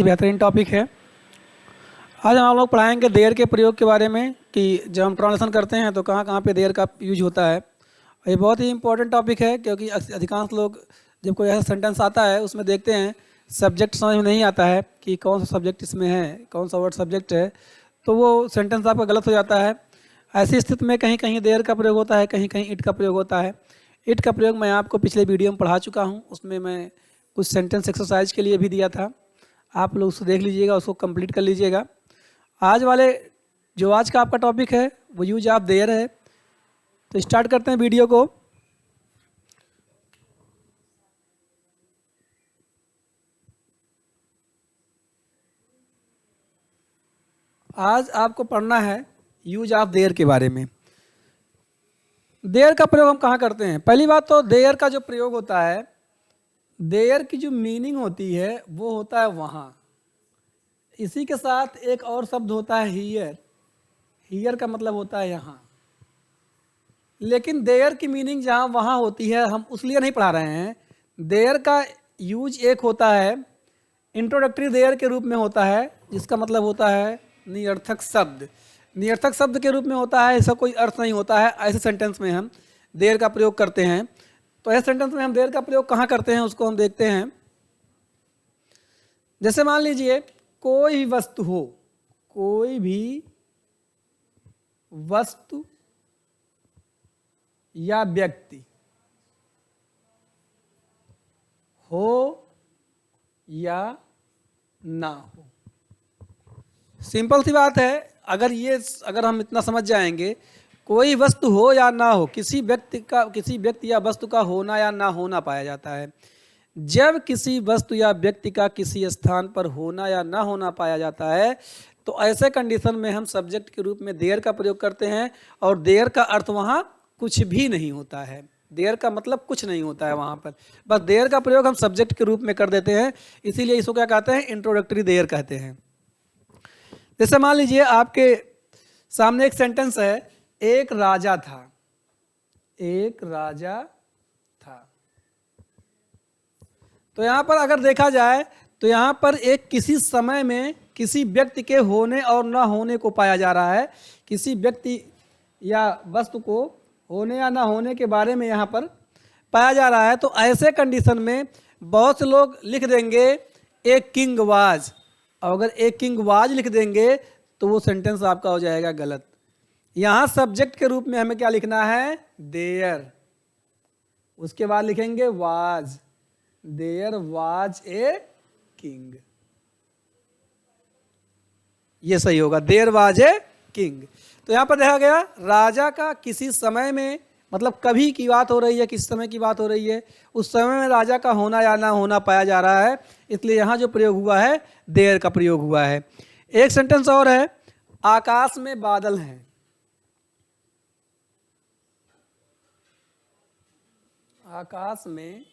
बेहतरीन टॉपिक है। आज हम लोग पढ़ाएंगे देयर के प्रयोग के बारे में कि जब हम ट्रांसलेशन करते हैं तो कहाँ कहाँ पे देयर का यूज होता है। ये बहुत ही इंपॉर्टेंट टॉपिक है क्योंकि अधिकांश लोग जब कोई ऐसा सेंटेंस आता है उसमें देखते हैं सब्जेक्ट समझ में नहीं आता है कि कौन सा सब्जेक्ट इसमें है, कौन सा वर्ड सब्जेक्ट है, तो वो सेंटेंस आपका गलत हो जाता है। ऐसी स्थिति में कहीं कहीं देयर का प्रयोग होता है, कहीं कहीं इट का प्रयोग होता है। इट का प्रयोग मैं आपको पिछले वीडियो में पढ़ा चुका हूँ, उसमें मैं कुछ सेंटेंस एक्सरसाइज के लिए भी दिया था, आप लोग उसको देख लीजिएगा, उसको कंप्लीट कर लीजिएगा। आज का आपका टॉपिक है वो यूज ऑफ देयर है। तो स्टार्ट करते हैं वीडियो को। आज आपको पढ़ना है यूज ऑफ देयर के बारे में। देयर का प्रयोग हम कहाँ करते हैं? पहली बात तो देयर का जो प्रयोग होता है, देयर की जो मीनिंग होती है वो होता है वहाँ। इसी के साथ एक और शब्द होता है हियर। हियर का मतलब होता है यहाँ। लेकिन देयर की मीनिंग जहाँ वहाँ होती है हम उसलिए नहीं पढ़ा रहे हैं। देयर का यूज एक होता है इंट्रोडक्टरी देयर के रूप में होता है, जिसका मतलब होता है निरर्थक शब्द। निरर्थक शब्द के रूप में होता है, इसका कोई अर्थ नहीं होता है। ऐसे सेंटेंस में हम देयर का प्रयोग करते हैं। तो ऐसे सेंटेंस में हम देयर का प्रयोग कहाँ करते हैं उसको हम देखते हैं। जैसे मान लीजिए कोई भी वस्तु हो, कोई भी वस्तु या व्यक्ति हो या ना हो। सिंपल सी बात है। अगर हम इतना समझ जाएंगे, कोई वस्तु हो या ना हो, किसी व्यक्ति या वस्तु का होना या ना होना पाया जाता है। जब किसी वस्तु या व्यक्ति का किसी स्थान पर होना या ना होना पाया जाता है तो ऐसे कंडीशन में हम सब्जेक्ट के रूप में देयर का प्रयोग करते हैं। और देयर का अर्थ वहाँ कुछ भी नहीं होता है। देयर का मतलब कुछ नहीं होता है वहाँ पर, बस देयर का प्रयोग हम सब्जेक्ट के रूप में कर देते हैं। इसीलिए इसको क्या कहते हैं? इंट्रोडक्टरी देयर कहते हैं। जैसे मान लीजिए आपके सामने एक सेंटेंस है, एक राजा था। एक राजा था। तो यहाँ पर अगर देखा जाए तो यहाँ पर एक किसी समय में किसी व्यक्ति के होने और ना होने को पाया जा रहा है। किसी व्यक्ति या वस्तु को होने या ना होने के बारे में यहाँ पर पाया जा रहा है। तो ऐसे कंडीशन में बहुत से लोग लिख देंगे एक किंग वाज। और अगर एक किंग वाज लिख देंगे तो वो सेंटेंस आपका हो जाएगा गलत। यहाँ सब्जेक्ट के रूप में हमें क्या लिखना है? देयर। उसके बाद लिखेंगे was. There was a king, ये सही होगा। There was a king. तो यहाँ पर देखा गया राजा का किसी समय में, मतलब कभी की बात हो रही है, किस समय की बात हो रही है, उस समय में राजा का होना या ना होना पाया जा रहा है। इसलिए यहाँ जो प्रयोग हुआ है देयर का प्रयोग हुआ है। एक सेंटेंस और है, आकाश में बादल हैं। आकाश में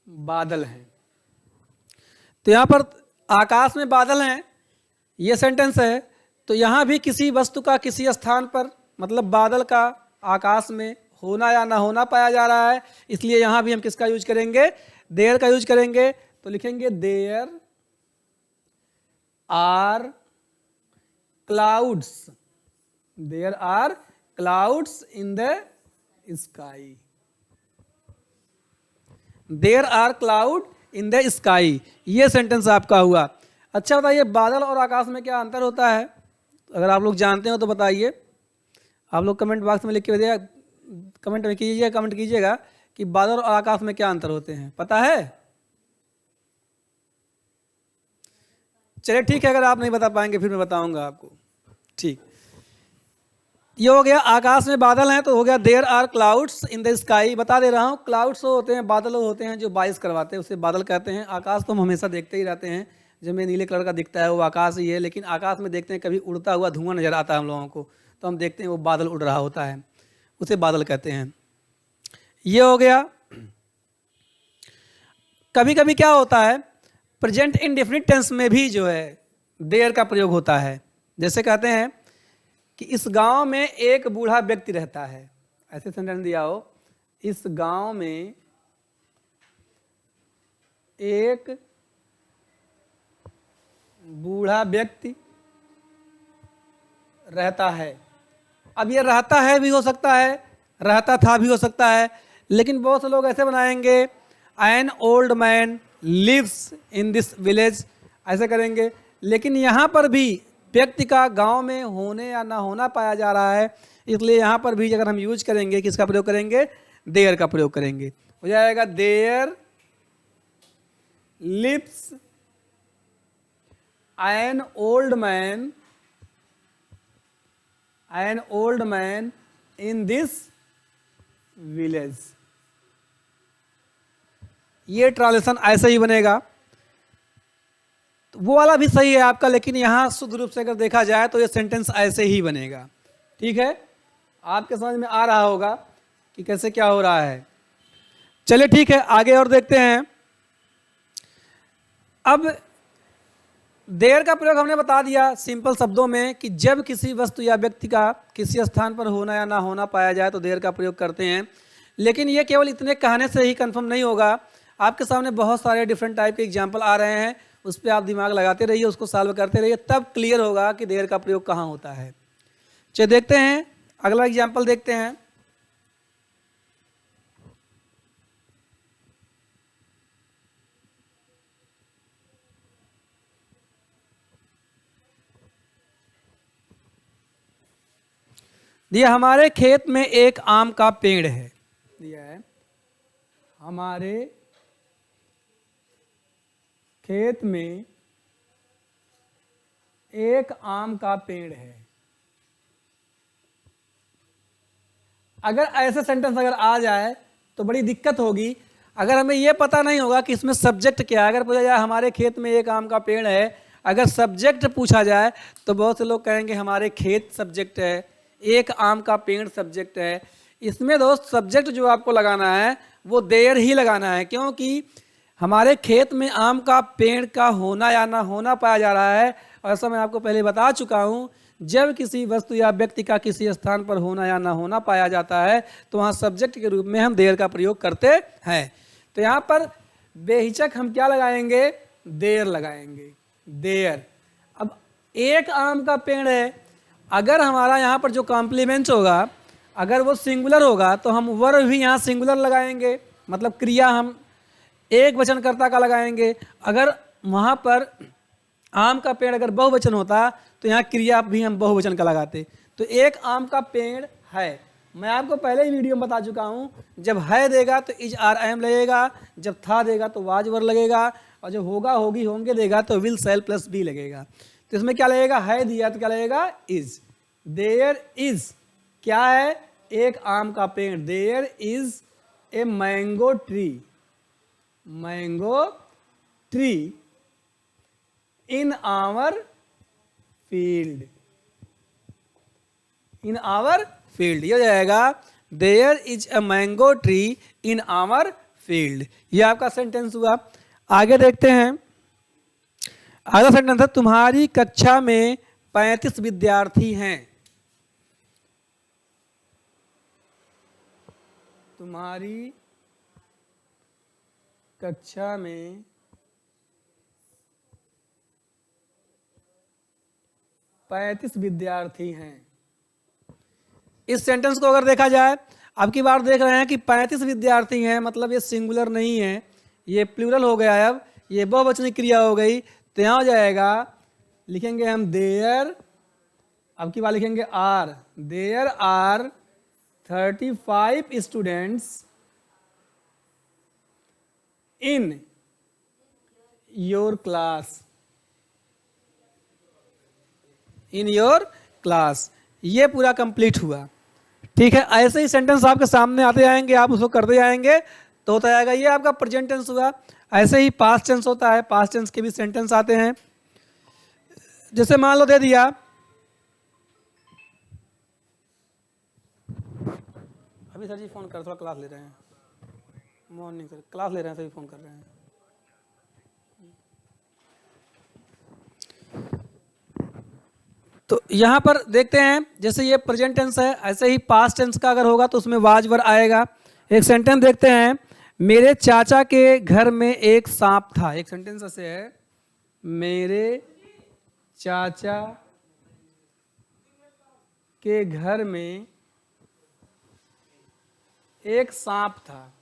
बादल हैं। तो यहाँ पर आकाश में बादल हैं, ये सेंटेंस है। तो यहाँ भी किसी वस्तु का किसी स्थान पर, मतलब बादल का आकाश में होना या ना होना पाया जा रहा है। इसलिए यहाँ भी हम किसका यूज करेंगे? देयर का यूज करेंगे। तो लिखेंगे there are clouds. There are clouds in the sky. There are cloud in the sky, ये सेंटेंस आपका हुआ। अच्छा बताइए, बादल और आकाश में क्या अंतर होता है? अगर आप लोग जानते हो तो बताइए। आप लोग कमेंट बॉक्स में लिख के बताइए, कमेंट कीजिएगा कि बादल और आकाश में क्या अंतर होते हैं, पता है? चलिए ठीक है, अगर आप नहीं बता पाएंगे फिर मैं बताऊंगा आपको। ठीक, ये हो गया आकाश में बादल हैं। तो हो गया there are clouds in the sky. बता दे रहा हूँ, क्लाउड्स वो होते हैं, बादल होते हैं जो बारिश करवाते हैं, उसे बादल कहते हैं। आकाश तो हम हमेशा देखते ही रहते हैं, जब हमें नीले कलर का दिखता है वो आकाश ही है। लेकिन आकाश में देखते हैं कभी उड़ता हुआ धुआं नजर आता है हम लोगों को, तो हम देखते हैं वो बादल उड़ रहा होता है, उसे बादल कहते हैं। ये हो गया। कभी कभी क्या होता है, प्रेजेंट इंडेफिनिट टेंस में भी जो है देयर का प्रयोग होता है। जैसे कहते हैं कि इस गांव में एक बूढ़ा व्यक्ति रहता है। ऐसे सेंटेंस दिया हो, इस गांव में एक बूढ़ा व्यक्ति रहता है। अब ये रहता है भी हो सकता है, रहता था भी हो सकता है, लेकिन बहुत से लोग ऐसे बनाएंगे an old man lives in this village, ऐसे करेंगे। लेकिन यहाँ पर भी व्यक्ति का गांव में होने या ना होना पाया जा रहा है, इसलिए यहाँ पर भी अगर हम यूज करेंगे, किसका प्रयोग करेंगे, देयर का प्रयोग करेंगे। हो जाएगा there lives an old man in this village. ये ट्रांसलेशन ऐसे ही बनेगा। वो वाला भी सही है आपका, लेकिन यहां शुद्ध रूप से अगर देखा जाए तो ये सेंटेंस ऐसे ही बनेगा। ठीक है, आपके समझ में आ रहा होगा कि कैसे क्या हो रहा है। चलिए ठीक है, आगे और देखते हैं। अब देयर का प्रयोग हमने बता दिया सिंपल शब्दों में कि जब किसी वस्तु या व्यक्ति का किसी स्थान पर होना या ना होना पाया जाए तो देयर का प्रयोग करते हैं। लेकिन ये केवल इतने कहने से ही कंफर्म नहीं होगा, आपके सामने बहुत सारे डिफरेंट टाइप के एग्जाम्पल आ रहे हैं, उस पर आप दिमाग लगाते रहिए, उसको सॉल्व करते रहिए, तब क्लियर होगा कि देयर का प्रयोग कहाँ होता है। चलिए देखते हैं, अगला एग्जाम्पल देखते हैं। दिया हमारे खेत में एक आम का पेड़ है। दिया है हमारे खेत में एक आम का पेड़ है। अगर ऐसे सेंटेंस अगर आ जाए तो बड़ी दिक्कत होगी। अगर हमें यह पता नहीं होगा कि इसमें सब्जेक्ट क्या है, अगर पूछा जाए हमारे खेत में एक आम का पेड़ है, अगर सब्जेक्ट पूछा जाए तो बहुत से लोग कहेंगे हमारे खेत सब्जेक्ट है, एक आम का पेड़ सब्जेक्ट है। इसमें दोस्त सब्जेक्ट जो आपको लगाना है वो देयर ही लगाना है, क्योंकि हमारे खेत में आम का पेड़ का होना या ना होना पाया जा रहा है। और ऐसा मैं आपको पहले बता चुका हूँ, जब किसी वस्तु या व्यक्ति का किसी स्थान पर होना या ना होना पाया जाता है तो वहाँ सब्जेक्ट के रूप में हम देयर का प्रयोग करते हैं। तो यहाँ पर बेहिचक हम क्या लगाएंगे, देयर लगाएंगे, देयर। अब एक आम का पेड़ है, अगर हमारा यहाँ पर जो कॉम्प्लीमेंट होगा अगर वो सिंगुलर होगा तो हम वर्ब भी यहाँ सिंगुलर लगाएंगे, मतलब क्रिया हम एक वचनकर्ता का लगाएंगे। अगर वहाँ पर आम का पेड़ अगर बहुवचन होता तो यहाँ क्रिया भी हम बहुवचन का लगाते। तो एक आम का पेड़ है, मैं आपको पहले ही वीडियो में बता चुका हूँ, जब है देगा तो इज आर एम लगेगा, जब था देगा तो वाज वर लगेगा, और जब होगा होगी होंगे देगा तो विल सेल प्लस बी लगेगा। तो इसमें क्या लगेगा, है दिया तो क्या लगेगा, इज। देयर इज क्या है, एक आम का पेड़। There is a mango tree, mango tree in our field, in our field. ये हो जाएगा there is a mango tree in our field. ये आपका सेंटेंस हुआ। आगे देखते हैं, अगला सेंटेंस है तुम्हारी कक्षा में 35 विद्यार्थी हैं। तुम्हारी कक्षा में 35 विद्यार्थी हैं। इस सेंटेंस को अगर देखा जाए, अब की बार देख रहे हैं कि 35 विद्यार्थी हैं, मतलब ये सिंगुलर नहीं है, ये प्लूरल हो गया है। अब ये बहुवचनी क्रिया हो गई, तो यहाँ हो जाएगा, लिखेंगे हम देयर, अब की बार लिखेंगे are, there are 35 students in your class, in your class. ये पूरा कंप्लीट हुआ। ठीक है, ऐसे ही सेंटेंस आपके सामने आते जाएंगे, आप उसको करते जाएंगे तो होता जाएगा। ये आपका प्रेजेंट टेंस हुआ। ऐसे ही पास्ट टेंस होता है, पास्ट टेंस के भी सेंटेंस आते हैं। जैसे मान लो दे दिया, अभी सर जी फोन कर, थोड़ा क्लास ले रहे हैं, मॉर्निंग सर क्लास ले रहे हैं, सभी फोन कर रहे हैं। तो यहाँ पर देखते हैं, जैसे ये प्रेजेंट टेंस है, ऐसे ही पास्ट टेंस का अगर होगा तो उसमें वाज वर आएगा। एक सेंटेंस देखते हैं, मेरे चाचा के घर में एक सांप था। एक सेंटेंस ऐसे है, मेरे चाचा के घर में एक सांप था।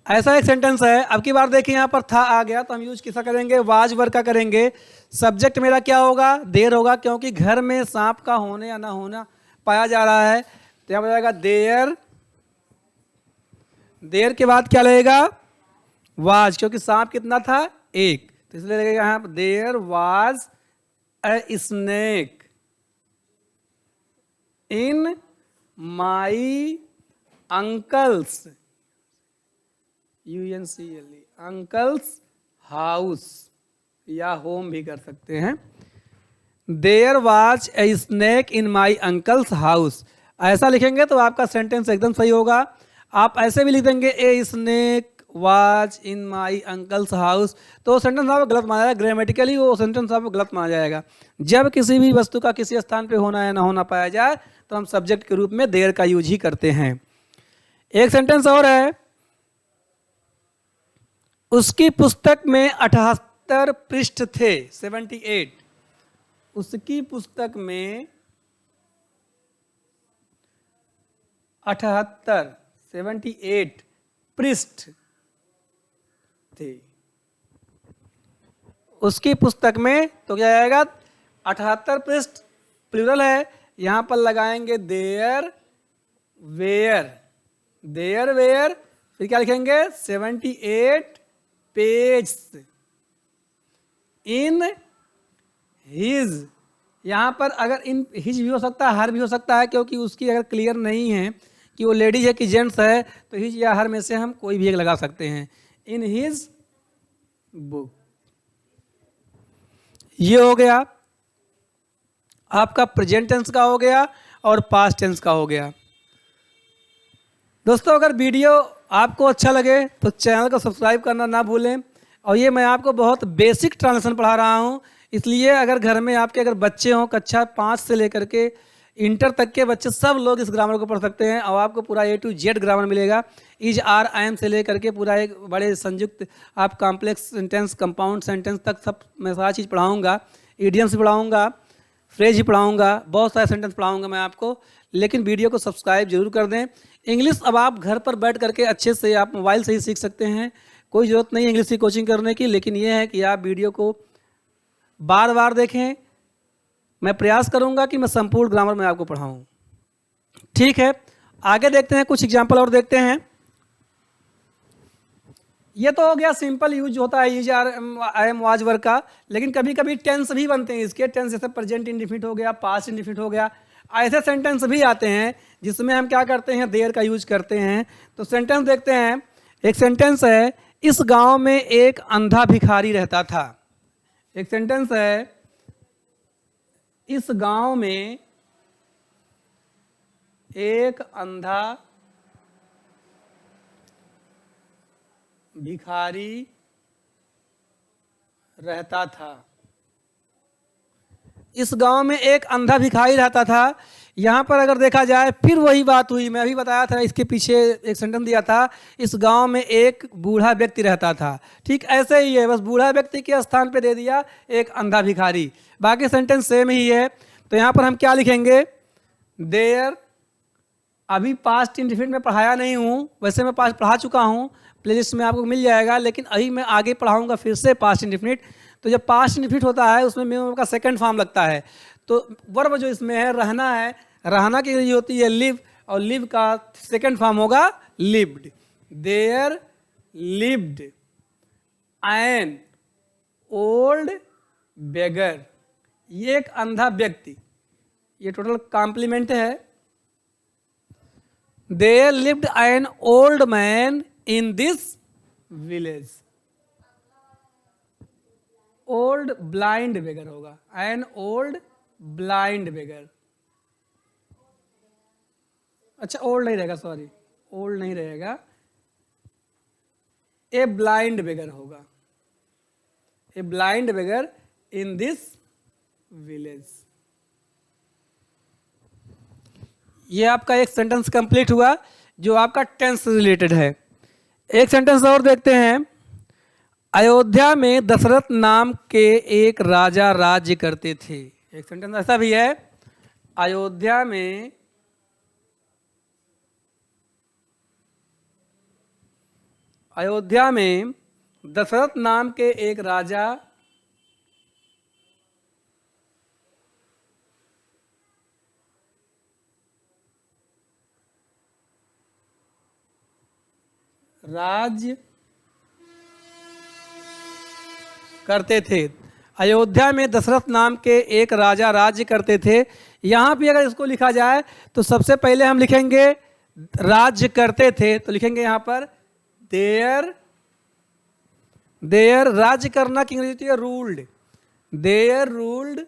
ऐसा एक सेंटेंस है। अब की बार देखिए यहाँ पर था आ गया तो हम यूज किसका करेंगे, वाज वर्ग का करेंगे। सब्जेक्ट मेरा क्या होगा, देयर होगा, क्योंकि घर में सांप का होने या ना होना पाया जा रहा है। तो यहाँ पर जाएगा देयर। देयर के बाद क्या लगेगा, वाज, क्योंकि सांप कितना था, एक, तो इसलिए लगेगा यहाँ पर there was a snake in my uncle's, UNCLE, uncle's house, या होम भी कर सकते हैं। There was a snake in my uncle's house, ऐसा लिखेंगे तो आपका सेंटेंस एकदम सही होगा। आप ऐसे भी लिख देंगे a snake was in my uncle's house, तो सेंटेंस आपको गलत माना जाएगा। ग्रामेटिकली वो सेंटेंस आपको गलत माना जाएगा। जब किसी भी वस्तु का किसी स्थान पे होना या ना होना पाया जाए तो हम सब्जेक्ट के रूप में देयर का यूज ही करते हैं। एक सेंटेंस और है, उसकी पुस्तक में 78 पृष्ठ थे, 78। उसकी पुस्तक में 78 पृष्ठ थे। उसकी पुस्तक में तो क्या आएगा, 78 पृष्ठ प्लूरल है, यहां पर लगाएंगे देयर वेयर। देयर वेयर, फिर क्या लिखेंगे, 78 पेज इन हिज। यहाँ पर अगर इन हिज भी हो सकता है, हर भी हो सकता है, क्योंकि उसकी अगर क्लियर नहीं है कि वो लेडीज है कि जेंट्स है, तो हिज या हर में से हम कोई भी एक लगा सकते हैं। इन हिज बुक, ये हो गया आपका प्रेजेंट टेंस का हो गया और पास्ट टेंस का हो गया। दोस्तों अगर वीडियो आपको अच्छा लगे तो चैनल को सब्सक्राइब करना ना भूलें। और ये मैं आपको बहुत बेसिक ट्रांसलेशन पढ़ा रहा हूँ, इसलिए अगर घर में आपके अगर बच्चे हों, कक्षा 5 से लेकर के इंटर तक के बच्चे सब लोग इस ग्रामर को पढ़ सकते हैं और आपको पूरा A to Z ग्रामर मिलेगा। इज आर आई एम से लेकर के पूरा एक बड़े संयुक्त आप कॉम्प्लेक्स सेंटेंस, कंपाउंड सेंटेंस तक सब मैं सारा चीज़ पढ़ाऊँगा। ईडियम्स भी पढ़ाऊँगा, फ्रेज ही पढ़ाऊँगा, बहुत सारे सेंटेंस पढ़ाऊँगा मैं आपको। लेकिन वीडियो को सब्सक्राइब जरूर कर दें। इंग्लिश अब आप घर पर बैठ करके अच्छे से आप मोबाइल से ही सीख सकते हैं, कोई ज़रूरत नहीं इंग्लिश की कोचिंग करने की। लेकिन ये है कि आप वीडियो को बार बार देखें। मैं प्रयास करूंगा कि मैं संपूर्ण ग्रामर में आपको पढ़ाऊं। ठीक है, आगे देखते हैं, कुछ एग्जाम्पल और देखते हैं। ये तो हो गया सिंपल यूज होता है use are I am was work का। लेकिन कभी कभी टेंस भी बनते हैं इसके। टेंस जैसे प्रेजेंट इंडिफिनिट हो गया, पास्ट इंडिफिनिट हो गया, ऐसे सेंटेंस भी आते हैं जिसमें हम क्या करते हैं, देयर का यूज करते हैं। तो सेंटेंस देखते हैं। एक सेंटेंस है, इस गांव में एक अंधा भिखारी रहता था। एक सेंटेंस है, इस गांव में एक अंधा भिखारी रहता था। इस गांव में एक अंधा भिखारी रहता था। यहाँ पर अगर देखा जाए फिर वही बात हुई, मैं अभी बताया था, इसके पीछे एक सेंटेंस दिया था, इस गांव में एक बूढ़ा व्यक्ति रहता था। ठीक ऐसे ही है, बस बूढ़ा व्यक्ति के स्थान पे दे दिया एक अंधा भिखारी, बाकी सेंटेंस सेम ही है। तो यहाँ पर हम क्या लिखेंगे, देयर। अभी पास्ट इंडिफिनिट में पढ़ाया नहीं हूँ, वैसे मैं पास्ट पढ़ा चुका हूँ, प्लेलिस्ट में आपको मिल जाएगा, लेकिन अभी मैं आगे पढ़ाऊँगा फिर से पास्ट इंडिफिनिट। तो जब पास्ट इंडिफिनिट होता है उसमें मिनिमम का सेकंड फॉर्म लगता है। तो वर्ब जो इसमें है रहना है, रहना की जो होती है लिव, और लिव का सेकंड फॉर्म होगा lived. There lived an old beggar, ये एक अंधा व्यक्ति, ये टोटल कॉम्प्लीमेंट है। There lived an old man in this village. Old blind beggar होगा, एन ओल्ड ब्लाइंड बेगर। अच्छा ओल्ड नहीं रहेगा, सॉरी ओल्ड नहीं रहेगा, ए ब्लाइंड बेगर होगा, a blind beggar in this village. ये आपका एक सेंटेंस कंप्लीट हुआ जो आपका टेंस से रिलेटेड है। एक सेंटेंस और देखते हैं। अयोध्या में दशरथ नाम के एक राजा राज्य करते थे। एक सेंटेंस ऐसा भी है, अयोध्या में दशरथ नाम के एक राजा राज्य करते थे। अयोध्या में दशरथ नाम के एक राजा राज्य करते थे। यहाँ भी अगर इसको लिखा जाए तो सबसे पहले हम लिखेंगे राज्य करते थे, तो लिखेंगे यहाँ पर देयर। देयर राज्य करना की अंग्रेजी होती है ruled. There ruled,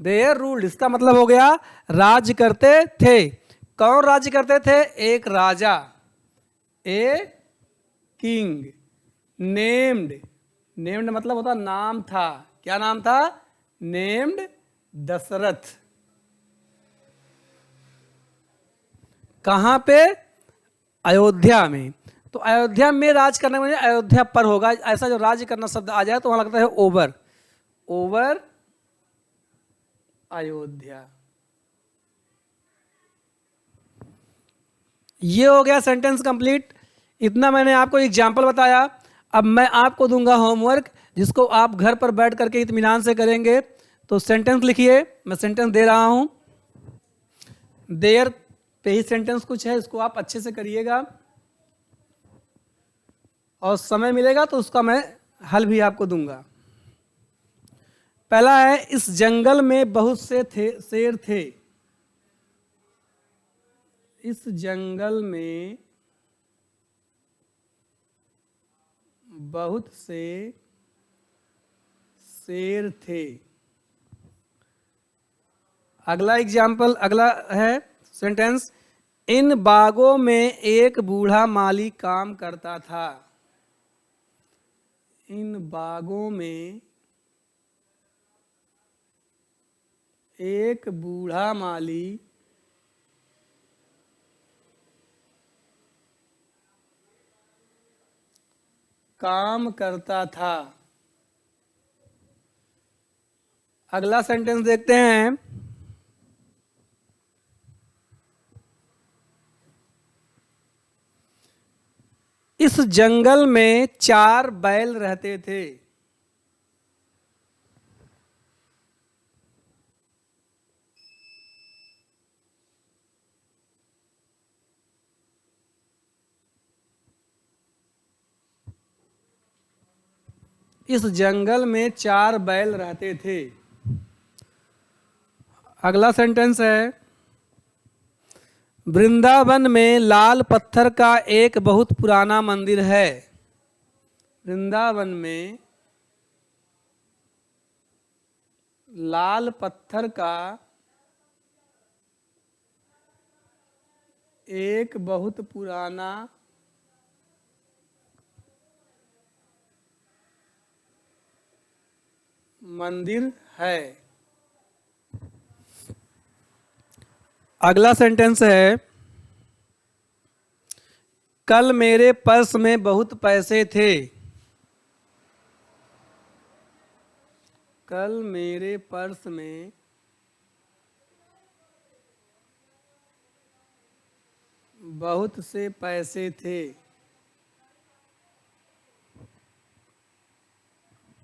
there ruled इसका मतलब हो गया राज्य करते थे। कौन राज्य करते थे? एक राजा, ए किंग। नेम्ड, नेम्ड मतलब होता नाम था। क्या नाम था? नेम्ड दशरथ। कहां पे? अयोध्या में। तो अयोध्या में राज करने में अयोध्या पर होगा। ऐसा जो राज्य करना शब्द आ जाए तो वहां लगता है ओवर, ओवर अयोध्या। ये हो गया सेंटेंस कंप्लीट। इतना मैंने आपको एग्जाम्पल बताया। अब मैं आपको दूंगा होमवर्क, जिसको आप घर पर बैठ करके इत्मीनान से करेंगे। तो सेंटेंस लिखिए, मैं सेंटेंस दे रहा हूं। देयर पे ही सेंटेंस कुछ है, इसको आप अच्छे से करिएगा और समय मिलेगा तो उसका मैं हल भी आपको दूंगा। पहला है, इस जंगल में बहुत से शेर थे। इस जंगल में बहुत से शेर थे। अगला एग्जाम्पल, अगला है सेंटेंस, इन बागों में एक बूढ़ा माली काम करता था। इन बागों में एक बूढ़ा माली काम करता था। अगला सेंटेंस देखते हैं। इस जंगल में 4 बैल रहते थे। इस जंगल में 4 बैल रहते थे। अगला सेंटेंस है, वृंदावन में लाल पत्थर का एक बहुत पुराना मंदिर है। वृंदावन में लाल पत्थर का एक बहुत पुराना मंदिर है। अगला सेंटेंस है, कल मेरे पर्स में बहुत पैसे थे। कल मेरे पर्स में बहुत से पैसे थे।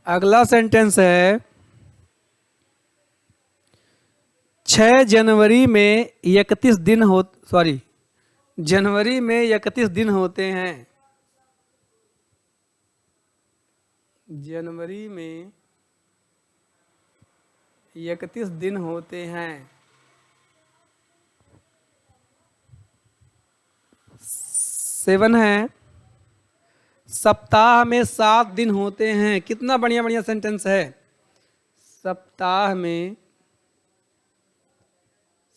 अगला सेंटेंस है, 6 जनवरी में 31 दिन जनवरी में 31 दिन होते हैं। जनवरी में 31 दिन होते हैं। 7 है, सप्ताह में 7 दिन होते हैं। कितना बढ़िया बढ़िया सेंटेंस है। सप्ताह में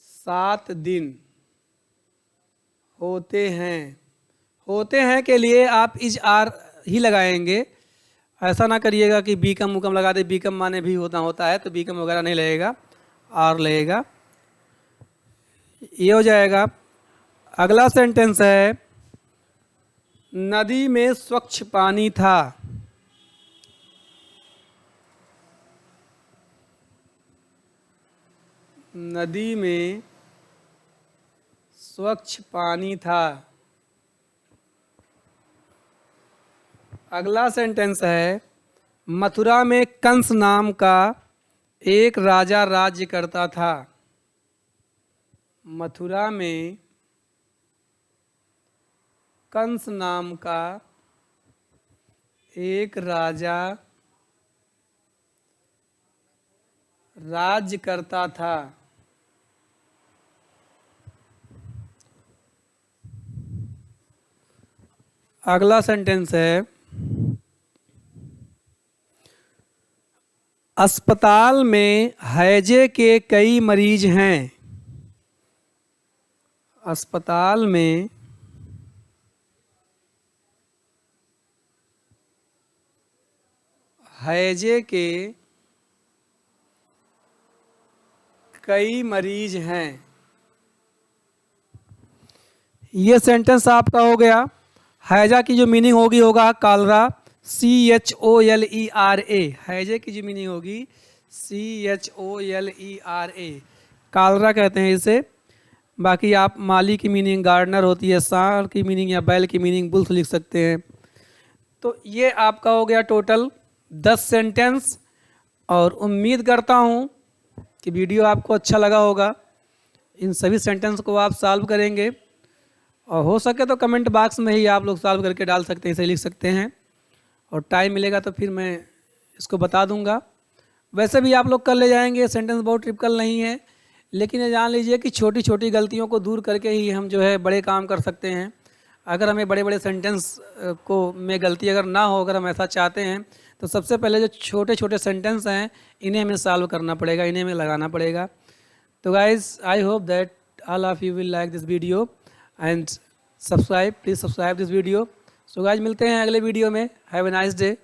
7 दिन होते हैं। होते हैं के लिए आप इज आर ही लगाएंगे। ऐसा ना करिएगा कि बीकम उकम लगा दे। बीकम माने भी होता है, तो बीकम वगैरह नहीं लगेगा, आर लगेगा। ये हो जाएगा। अगला सेंटेंस है, नदी में स्वच्छ पानी था। नदी में स्वच्छ पानी था। अगला सेंटेंस है, मथुरा में कंस नाम का एक राजा राज्य करता था। मथुरा में कंस नाम का एक राजा राज्य करता था। अगला सेंटेंस है, अस्पताल में हैजे के कई मरीज हैं। अस्पताल में हैजे के कई मरीज हैं। ये सेंटेंस आपका हो गया। हैजा की जो मीनिंग होगा कालरा, CHOLERA। हैजे की जो मीनिंग होगी CHOLERA, कालरा कहते हैं इसे। बाकी आप माली की मीनिंग गार्डनर होती है, सांड की मीनिंग या बैल की मीनिंग बुल्स लिख सकते हैं। तो ये आपका हो गया टोटल 10 सेंटेंस, और उम्मीद करता हूँ कि वीडियो आपको अच्छा लगा होगा। इन सभी सेंटेंस को आप सॉल्व करेंगे, और हो सके तो कमेंट बॉक्स में ही आप लोग सॉल्व करके डाल सकते हैं, इसे लिख सकते हैं, और टाइम मिलेगा तो फिर मैं इसको बता दूंगा। वैसे भी आप लोग कर ले जाएंगे, सेंटेंस बहुत ट्रिपिकल नहीं है, लेकिन ये जान लीजिए कि छोटी छोटी गलतियों को दूर करके ही हम जो है बड़े काम कर सकते हैं। अगर हमें बड़े बड़े सेंटेंस को में गलती अगर ना हो, अगर हम ऐसा चाहते हैं, तो सबसे पहले जो छोटे छोटे सेंटेंस हैं इन्हें हमें सॉल्व करना पड़ेगा, इन्हें हमें लगाना पड़ेगा। तो guys, I hope that all of you will like this video and subscribe, please subscribe this video. So guys, मिलते हैं अगले वीडियो में। Have a nice day.